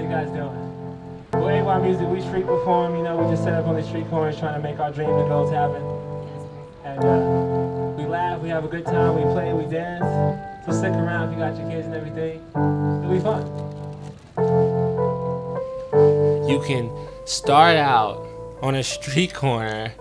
you guys doing? Well, ay-musik, we street perform, you know, we just set up on the street corners trying to make our dreams and goals happen. And we laugh, we have a good time, we play, we dance. So stick around if you got your kids and everything. It'll be fun. You can start out on a street corner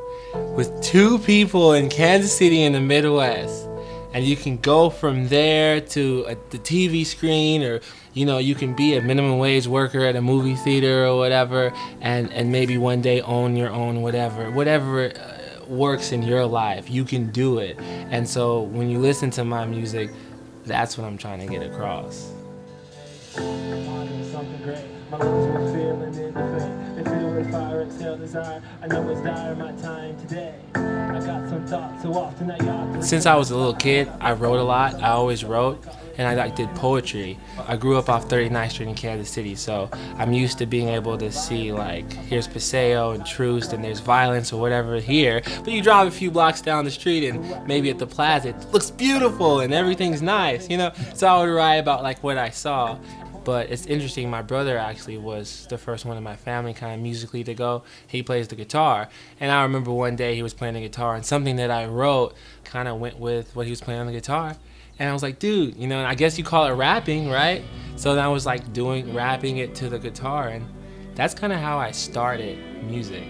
with 2 people in Kansas City in the Midwest. And you can go from there to the TV screen, or you know, you can be a minimum wage worker at a movie theater or whatever, and maybe one day own your own whatever works in your life. You can do it. And so when you listen to my music, that's what I'm trying to get across. Something great. My lungs were feeling in the flame. They fill with fire, exhale desire. I know it's dire my time today. I got some thoughts so often that y'all. Since I was a little kid, I wrote a lot. I always wrote, and I did poetry. I grew up off 39th Street in Kansas City, so I'm used to being able to see, like, here's Paseo and Troost, and there's violence or whatever here. But you drive a few blocks down the street, and maybe at the plaza, it looks beautiful and everything's nice, you know? So I would write about, like, what I saw. But it's interesting, my brother actually was the first one in my family kind of musically to go. He plays the guitar. And I remember one day he was playing the guitar, and something that I wrote kind of went with what he was playing on the guitar. And I was like, dude, you know, and I guess you call it rapping, right? So then I was like rapping it to the guitar, and that's kind of how I started music.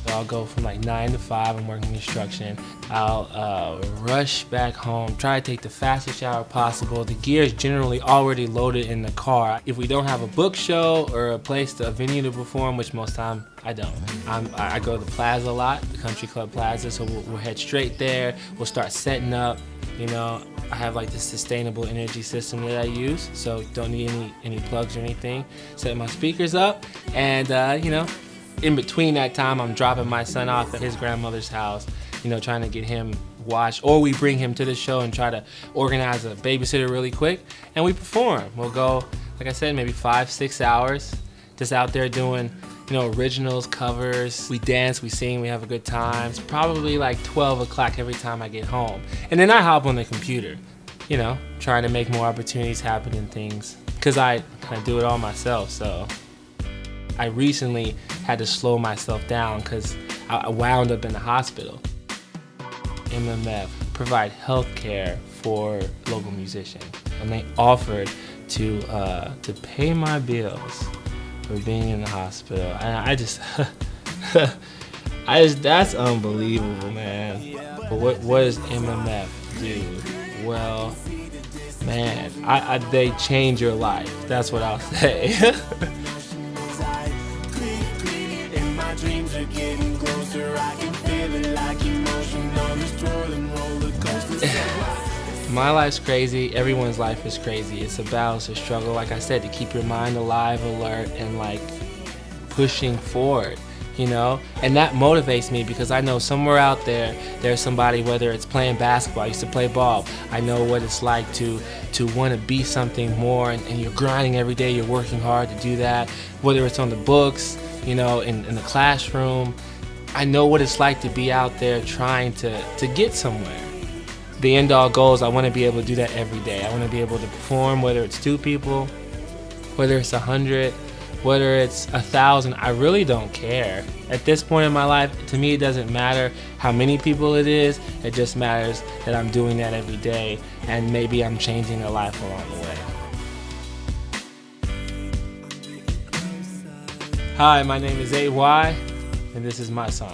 I'll go from like 9 to 5, I'm working construction. I'll rush back home, try to take the fastest shower possible. The gear is generally already loaded in the car. If we don't have a book show or a venue to perform, which most time I don't. I go to the plaza a lot, the Country Club Plaza, so we'll head straight there. We'll start setting up, you know. I have like this sustainable energy system that I use, so don't need any plugs or anything. Set my speakers up, and you know, in between that time, I'm dropping my son off at his grandmother's house, you know, trying to get him watched, or we bring him to the show and try to organize a babysitter really quick, and we perform. We'll go, like I said, maybe 5-6 hours, just out there doing, you know, originals, covers. We dance, we sing, we have a good time. It's probably like 12 o'clock every time I get home. And then I hop on the computer, you know, trying to make more opportunities happen and things, because I kind of do it all myself, so. I recently had to slow myself down because I wound up in the hospital. MMF provide health care for local musicians, and they offered to pay my bills for being in the hospital. And I just, that's unbelievable, man. But what does MMF do? Well, man, they change your life. That's what I'll say. Dreams are getting closer, I can feel it like emotion on this twirling roller coaster. My life's crazy, everyone's life is crazy. It's a battle, it's a struggle, like I said, to keep your mind alive, alert, and like pushing forward, you know? And that motivates me because I know somewhere out there, there's somebody, whether it's playing basketball, I used to play ball, I know what it's like to want to be something more, and you're grinding every day, you're working hard to do that, whether it's on the books, you know, in the classroom. I know what it's like to be out there trying to get somewhere. The end all goal is I want to be able to do that every day. I want to be able to perform, whether it's 2 people, whether it's 100, whether it's 1,000, I really don't care. At this point in my life, to me it doesn't matter how many people it is, it just matters that I'm doing that every day, and maybe I'm changing a life along the way. Hi, my name is AY, and this is my song.